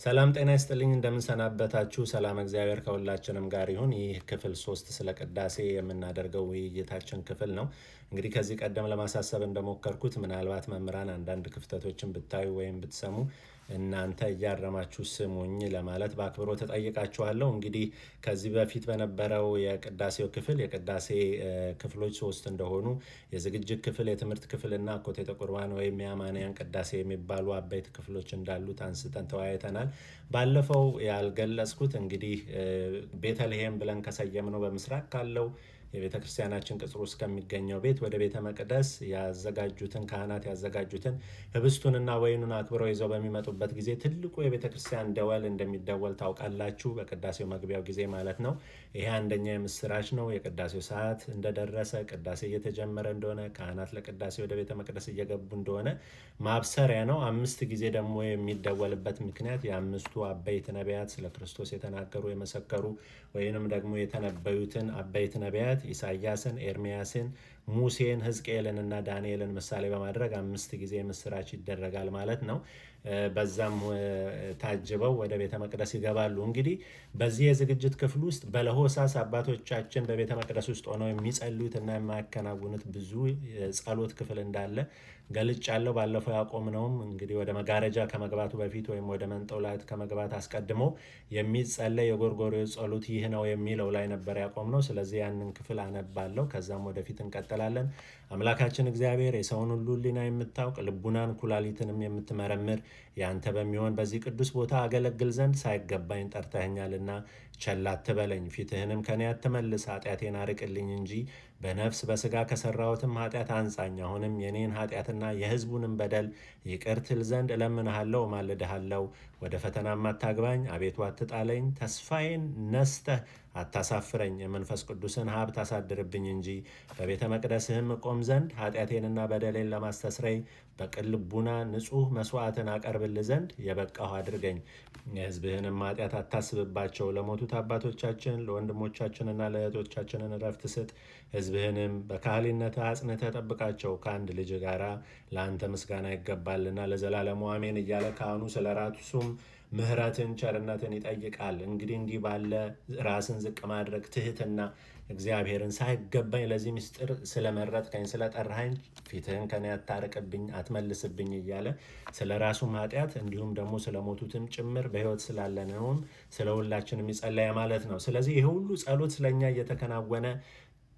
ሰላም ጤና ይስጥልኝ እንደምን ሰናበታችሁ። ሰላም እግዚአብሔር ከሁላችንም ጋር ይሁን። ይህ ክፍል 3 ስለ ቅዳሴ የምናደርገው ውይይታችን ክፍል ነው። እንግዲህ ከዚህ ቀደም ለማሳሰብ እንደሞከርኩት ምናልባት መምህራን አንዳንድ ክፍተቶችን ብታዩ ወይም ብትሰሙ እናንተ እያረማችሁ ስሙኝ ለማለት በአክብሮት እጠይቃችኋለሁ። እንግዲህ ከዚህ በፊት በነበረው የቅዳሴው ክፍል የቅዳሴ ክፍሎች 3 እንደሆኑ የዝግጅት ክፍል፣ የትምህርት ክፍልና አኮቴተ ቁርባን ወይም የአማንያን ቅዳሴ የሚባሉ አበይት ክፍሎች እንዳሉት አንስተን ተወያይተናል። ባለፈው ያልገለጽኩት እንግዲህ ቤተልሔም ብለን ከሰየምነው በምስራቅ ካለው የቤተ ክርስቲያናችን ቅጽር ውስጥ ከሚገኘው ቤት ወደ ቤተ መቅደስ ያዘጋጁትን ካህናት ያዘጋጁትን ህብስቱንና ወይኑን አክብረው ይዘው በሚመጡበት ጊዜ ትልቁ የቤተ ክርስቲያን ደወል እንደሚደወል ታውቃላችሁ። በቅዳሴው መግቢያው ጊዜ ማለት ነው። ይሄ አንደኛ የምስራች ነው። የቅዳሴው ሰዓት እንደደረሰ ቅዳሴ እየተጀመረ እንደሆነ ካህናት ለቅዳሴ ወደ ቤተ መቅደስ እየገቡ እንደሆነ ማብሰሪያ ነው። 5 ጊዜ ደግሞ የሚደወልበት ምክንያት የአምስቱ አበይት ነቢያት ስለ ክርስቶስ የተናገሩ የመሰከሩ ወይንም ደግሞ የተነበዩትን አበይት ነቢያት ኢሳያስን፣ ኤርሚያስን፣ ሙሴን፣ ሕዝቅኤልን እና ዳንኤልን ምሳሌ በማድረግ 5 ጊዜ ምስራች ይደረጋል ማለት ነው። በዛም ታጅበው ወደ ቤተ መቅደስ ይገባሉ። እንግዲህ በዚህ የዝግጅት ክፍል ውስጥ በለሆሳስ አባቶቻችን በቤተ መቅደስ ውስጥ ሆነው የሚጸልዩትና የማያከናውኑት ብዙ ጸሎት ክፍል እንዳለ ገልጫለሁ። ባለፈው ያቆምነውም እንግዲህ ወደ መጋረጃ ከመግባቱ በፊት ወይም ወደ መንጦላዕት ከመግባት አስቀድሞ የሚጸለይ የጎርጎርዮስ ጸሎት ይህ ነው የሚለው ላይ ነበር ያቆምነው። ስለዚህ ያንን ክፍል አነባለሁ። ከዛም ወደፊት እንቀጥላለን። አምላካችን እግዚአብሔር የሰውን ሁሉ ሕሊና የምታውቅ ልቡናን ኩላሊትንም የምትመረምር ያንተ በሚሆን በዚህ ቅዱስ ቦታ አገለግል ዘንድ ሳይገባኝ ጠርተኸኛልና ቸል አትበለኝ። ፊትህንም ከኔ አትመልስ፣ ኃጢአቴን አርቅልኝ እንጂ በነፍስ በስጋ ከሰራሁትም ኃጢአት አንጻኝ። አሁንም የኔን ኃጢአትና የሕዝቡንም በደል ይቅር ትል ዘንድ እለምንሃለሁ፣ እማልድሃለሁ። ወደ ፈተናም አታግባኝ፣ አቤቱ አትጣለኝ። ተስፋዬን ነስተህ አታሳፍረኝ። የመንፈስ ቅዱስን ሀብት አሳድርብኝ እንጂ በቤተ መቅደስህም እቆም ዘንድ ኃጢአቴንና በደሌን ለማስተስረይ በቅን ልቡና ንጹሕ መስዋዕትን አቀርብል ዘንድ የበቃሁ አድርገኝ። የሕዝብህንም ኃጢአት አታስብባቸው። ለሞቱት አባቶቻችን ለወንድሞቻችንና ለእህቶቻችንን እረፍት ስጥ። ሕዝብህንም በካህሊነትህ አጽንተህ ጠብቃቸው። ከአንድ ልጅ ጋራ ለአንተ ምስጋና ይገባልና ለዘላለሙ አሜን እያለ ካህኑ ስለ ራሱም ምሕረትን ቸርነትን ይጠይቃል። እንግዲህ እንዲህ ባለ ራስን ዝቅ ማድረግ ትህትና እግዚአብሔርን ሳይገባኝ ለዚህ ምስጢር ስለመረጥከኝ ስለጠራኸኝ ፊትህን ከኔ አታርቅብኝ አትመልስብኝ እያለ ስለ ራሱም ኃጢአት እንዲሁም ደግሞ ስለ ሞቱትም ጭምር በሕይወት ስላለነውም ስለ ሁላችንም ይጸለያ ማለት ነው። ስለዚህ ይህ ሁሉ ጸሎት ስለኛ እየተከናወነ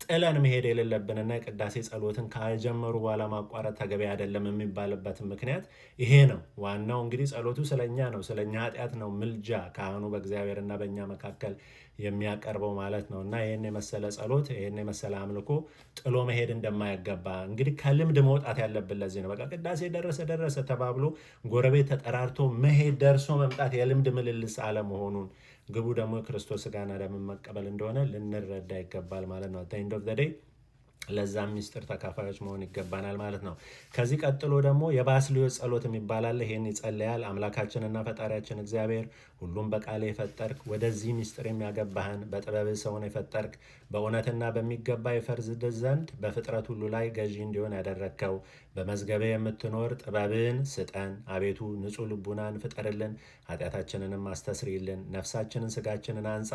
ጥለን መሄድ የሌለብንና የቅዳሴ ጸሎትን ከጀመሩ በኋላ ማቋረጥ ተገቢ አይደለም የሚባልበት ምክንያት ይሄ ነው። ዋናው እንግዲህ ጸሎቱ ስለኛ ነው፣ ስለኛ ኃጢአት ነው። ምልጃ ካህኑ በእግዚአብሔርና በእኛ መካከል የሚያቀርበው ማለት ነው። እና ይህን የመሰለ ጸሎት ይህን የመሰለ አምልኮ ጥሎ መሄድ እንደማይገባ እንግዲህ ከልምድ መውጣት ያለብን ለዚህ ነው። በቃ ቅዳሴ ደረሰ ተባብሎ ጎረቤት ተጠራርቶ መሄድ ደርሶ መምጣት የልምድ ምልልስ አለመሆኑን ግቡ ደግሞ የክርስቶስ ሥጋና ደምን መቀበል እንደሆነ ልንረዳ ይገባል ማለት ነው። ኤንድ ኦፍ ዘ ዴይ ለዛም ምስጢር ተካፋዮች መሆን ይገባናል ማለት ነው። ከዚህ ቀጥሎ ደግሞ የባስልዮስ ጸሎት የሚባላል። ይሄን ይጸለያል። አምላካችንና ፈጣሪያችን እግዚአብሔር ሁሉም በቃል የፈጠርክ ወደዚህ ምስጢር የሚያገባህን በጥበብህ ሰውን የፈጠርክ በእውነትና በሚገባ ይፈርድ ዘንድ በፍጥረት ሁሉ ላይ ገዢ እንዲሆን ያደረግከው በመዝገብህ የምትኖር ጥበብን ስጠን። አቤቱ ንጹሕ ልቡናን ፍጠርልን፣ ኃጢአታችንንም አስተስሪልን። ነፍሳችንን ስጋችንን አንጻ።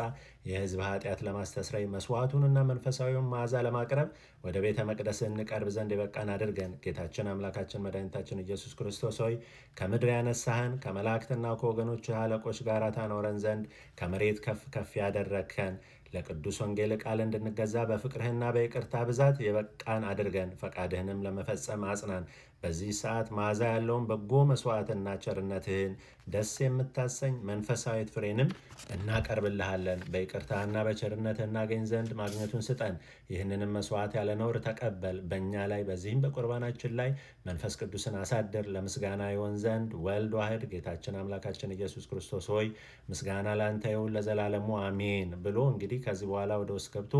የሕዝብ ኃጢአት ለማስተስረይ መስዋዕቱንና መንፈሳዊውን መዓዛ ለማቅረብ ወደ ቤተ መቅደስ እንቀርብ ዘንድ የበቃን አድርገን። ጌታችን አምላካችን መድኃኒታችን ኢየሱስ ክርስቶስ ሆይ ከምድር ያነሳህን ከመላእክትና ከወገኖች አለቆች ጋር ታኖረን ዘንድ ከመሬት ከፍ ከፍ ያደረግከን ለቅዱስ ወንጌል ቃል እንድንገዛ በፍቅርህና በይቅርታ ብዛት የበቃን አድርገን። ፈቃድህንም ለመፈጸም አጽናን። በዚህ ሰዓት መዓዛ ያለውን በጎ መስዋዕትና ቸርነትህን ደስ የምታሰኝ መንፈሳዊት ፍሬንም እናቀርብልሃለን። በይቅርታና በቸርነትህ እናገኝ ዘንድ ማግኘቱን ስጠን። ይህንንም መስዋዕት ያለ ነውር ተቀበል። በእኛ ላይ በዚህም በቁርባናችን ላይ መንፈስ ቅዱስን አሳድር። ለምስጋና ይሆን ዘንድ ወልድ ዋህድ ጌታችን አምላካችን ኢየሱስ ክርስቶስ ሆይ ምስጋና ለአንተ ይሁን ለዘላለሙ አሜን ብሎ እንግዲህ ከዚህ በኋላ ወደ ውስጥ ገብቶ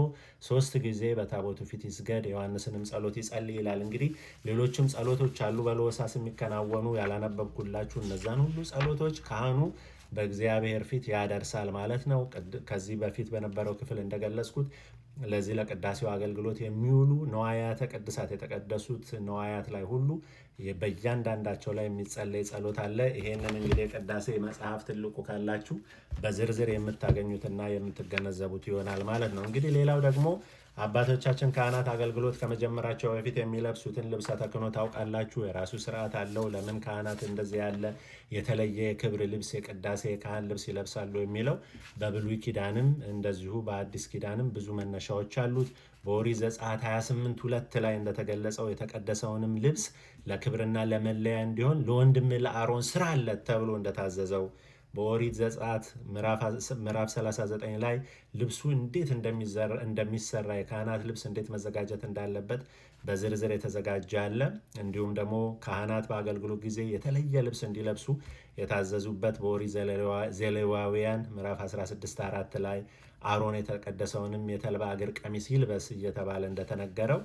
3 ጊዜ በታቦቱ ፊት ይስገድ፣ ዮሐንስንም ጸሎት ይጸልይ ይላል። እንግዲህ ሌሎችም ጸሎቶች አሉ በለሆሳስ የሚከናወኑ ያላነበብኩላችሁ እነዛን ሁሉ ጸሎቶች ካህኑ በእግዚአብሔር ፊት ያደርሳል ማለት ነው። ከዚህ በፊት በነበረው ክፍል እንደገለጽኩት ለዚህ ለቅዳሴው አገልግሎት የሚውሉ ነዋያተ ቅድሳት የተቀደሱት ነዋያት ላይ ሁሉ በእያንዳንዳቸው ላይ የሚጸለይ ጸሎት አለ። ይሄንን እንግዲህ የቅዳሴ መጽሐፍ ትልቁ ካላችሁ በዝርዝር የምታገኙትና የምትገነዘቡት ይሆናል ማለት ነው። እንግዲህ ሌላው ደግሞ አባቶቻችን ካህናት አገልግሎት ከመጀመራቸው በፊት የሚለብሱትን ልብሰ ተክህኖ ታውቃላችሁ። የራሱ ስርዓት አለው። ለምን ካህናት እንደዚህ ያለ የተለየ የክብር ልብስ የቅዳሴ የካህን ልብስ ይለብሳሉ የሚለው በብሉይ ኪዳንም እንደዚሁ በአዲስ ኪዳንም ብዙ መነሻዎች አሉት። በኦሪት ዘጸአት 28:2 ላይ እንደተገለጸው የተቀደሰውንም ልብስ ለክብርና ለመለያ እንዲሆን ለወንድም ለአሮን ስራለት ተብሎ እንደታዘዘው በኦሪት ዘጸአት ምዕራፍ 39 ላይ ልብሱ እንዴት እንደሚሰራ የካህናት ልብስ እንዴት መዘጋጀት እንዳለበት በዝርዝር የተዘጋጀ አለ። እንዲሁም ደግሞ ካህናት በአገልግሎት ጊዜ የተለየ ልብስ እንዲለብሱ የታዘዙበት በኦሪት ዘሌዋውያን ምዕራፍ 16:4 ላይ አሮን የተቀደሰውንም የተልባ እግር ቀሚስ ይልበስ እየተባለ እንደተነገረው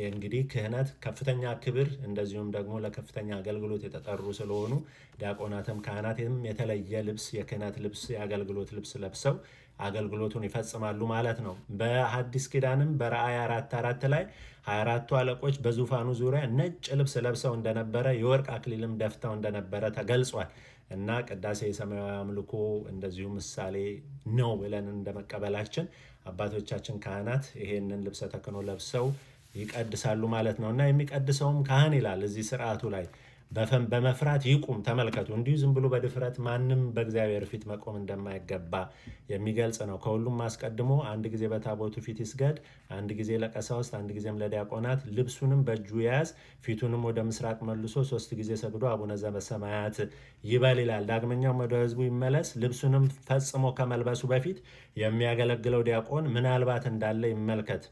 እንግዲህ ክህነት ከፍተኛ ክብር እንደዚሁም ደግሞ ለከፍተኛ አገልግሎት የተጠሩ ስለሆኑ ዲያቆናትም ካህናትም የተለየ ልብስ የክህነት ልብስ የአገልግሎት ልብስ ለብሰው አገልግሎቱን ይፈጽማሉ ማለት ነው። በሐዲስ ኪዳንም በራእይ 4:4 ላይ 24ቱ አለቆች በዙፋኑ ዙሪያ ነጭ ልብስ ለብሰው እንደነበረ የወርቅ አክሊልም ደፍተው እንደነበረ ተገልጿል። እና ቅዳሴ የሰማያዊ አምልኮ እንደዚሁ ምሳሌ ነው ብለን እንደመቀበላችን አባቶቻችን ካህናት ይሄንን ልብሰ ተክህኖ ለብሰው ይቀድሳሉ ማለት ነው። እና የሚቀድሰውም ካህን ይላል እዚህ ስርዓቱ ላይ በመፍራት ይቁም። ተመልከቱ፣ እንዲሁ ዝም ብሎ በድፍረት ማንም በእግዚአብሔር ፊት መቆም እንደማይገባ የሚገልጽ ነው። ከሁሉም አስቀድሞ አንድ ጊዜ በታቦቱ ፊት ይስገድ፣ አንድ ጊዜ ለቀሳውስት፣ አንድ ጊዜም ለዲያቆናት፣ ልብሱንም በእጁ ያዝ፣ ፊቱንም ወደ ምስራቅ መልሶ 3 ጊዜ ሰግዶ አቡነ ዘበሰማያት ይበል ይላል። ዳግመኛም ወደ ሕዝቡ ይመለስ። ልብሱንም ፈጽሞ ከመልበሱ በፊት የሚያገለግለው ዲያቆን ምናልባት እንዳለ ይመልከት።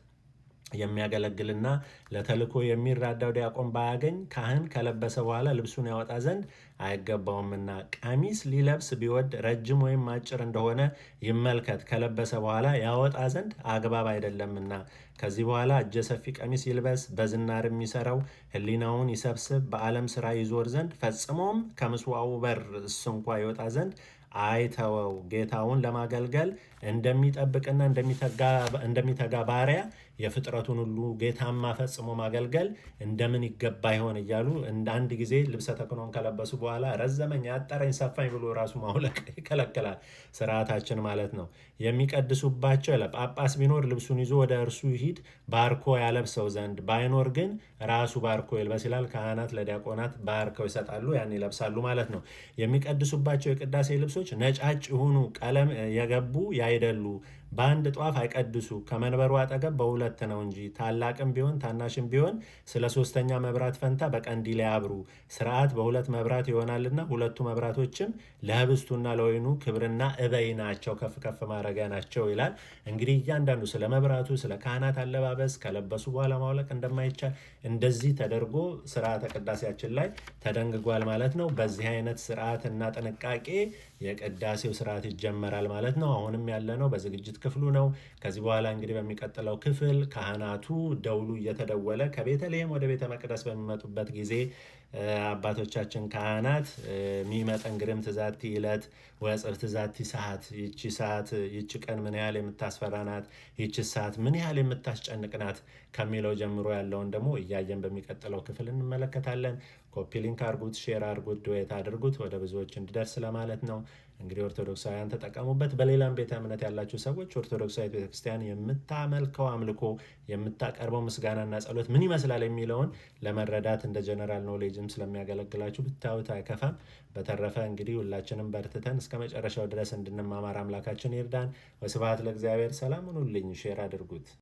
የሚያገለግልና ለተልእኮ የሚራዳው ዲያቆን ባያገኝ ካህን ከለበሰ በኋላ ልብሱን ያወጣ ዘንድ አይገባውምና፣ ቀሚስ ሊለብስ ቢወድ ረጅም ወይም አጭር እንደሆነ ይመልከት። ከለበሰ በኋላ ያወጣ ዘንድ አግባብ አይደለምና። ከዚህ በኋላ እጀ ሰፊ ቀሚስ ይልበስ፣ በዝናር የሚሰራው ሕሊናውን ይሰብስብ፣ በዓለም ስራ ይዞር ዘንድ ፈጽሞም ከምስዋዑ በር እሱ እንኳ ይወጣ ዘንድ አይተወው። ጌታውን ለማገልገል እንደሚጠብቅና እንደሚተጋ ባሪያ የፍጥረቱን ሁሉ ጌታማ ፈጽሞ ማገልገል እንደምን ይገባ ይሆን እያሉ እንደ አንድ ጊዜ ልብሰ ተክህኖን ከለበሱ በኋላ ረዘመኝ፣ አጠረኝ፣ ሰፋኝ ብሎ ራሱ ማውለቅ ይከለክላል። ስርዓታችን ማለት ነው። የሚቀድሱባቸው ጳጳስ ቢኖር ልብሱን ይዞ ወደ እርሱ ይሂድ ባርኮ ያለብሰው ዘንድ፣ ባይኖር ግን ራሱ ባርኮ ይልበስ ይላል። ካህናት ለዲያቆናት ባርከው ይሰጣሉ፣ ያን ይለብሳሉ ማለት ነው። የሚቀድሱባቸው የቅዳሴ ልብሶች ነጫጭ የሆኑ ቀለም የገቡ ያይደሉ፣ በአንድ ጧፍ አይቀድሱ፣ ከመንበሩ አጠገብ በሁለት ነው እንጂ። ታላቅም ቢሆን ታናሽም ቢሆን ስለ ሶስተኛ መብራት ፈንታ በቀንዲል ያብሩ። ስርዓት በሁለት መብራት ይሆናልና ሁለቱ መብራቶችም ለህብስቱና ለወይኑ ክብርና እበይ ናቸው፣ ከፍ ከፍ ማድረጊያ ናቸው ይላል። እንግዲህ እያንዳንዱ ስለ መብራቱ ስለ ካህናት አለባበስ ከለበሱ በኋላ ማውለቅ እንደማይቻል እንደዚህ ተደርጎ ስርዓተ ቅዳሴያችን ላይ ተደንግጓል ማለት ነው። በዚህ አይነት ስርዓትና ጥንቃቄ የቅዳሴው ስርዓት ይጀመራል ማለት ነው። አሁንም ያለነው በዝግጅት ክፍሉ ነው። ከዚህ በኋላ እንግዲህ በሚቀጥለው ክፍል ካህናቱ ደውሉ እየተደወለ ከቤተልሔም ወደ ቤተ መቅደስ በሚመጡበት ጊዜ አባቶቻችን ካህናት ሚመጠን ግርም ትዛቲ ዕለት ወጽር ትዛቲ ሰዓት፣ ይቺ ቀን ምን ያህል የምታስፈራ ናት፣ ይቺ ሰዓት ምን ያህል የምታስጨንቅ ናት ከሚለው ጀምሮ ያለውን ደግሞ እያየን በሚቀጥለው ክፍል እንመለከታለን። ኮፒ ሊንክ አድርጉት፣ ሼር አድርጉት፣ ዱዌት አድርጉት ወደ ብዙዎች እንዲደርስ ለማለት ነው። እንግዲህ ኦርቶዶክሳውያን ተጠቀሙበት። በሌላም ቤተ እምነት ያላችሁ ሰዎች ኦርቶዶክሳዊት ቤተክርስቲያን የምታመልከው አምልኮ የምታቀርበው ምስጋናና ጸሎት ምን ይመስላል የሚለውን ለመረዳት እንደ ጀነራል ኖሌጅም ስለሚያገለግላችሁ ብታዩት አይከፋም። በተረፈ እንግዲህ ሁላችንም በርትተን እስከ መጨረሻው ድረስ እንድንማማር አምላካችን ይርዳን። ወስብሐት ለእግዚአብሔር። ሰላም ሁኑልኝ። ሼር አድርጉት።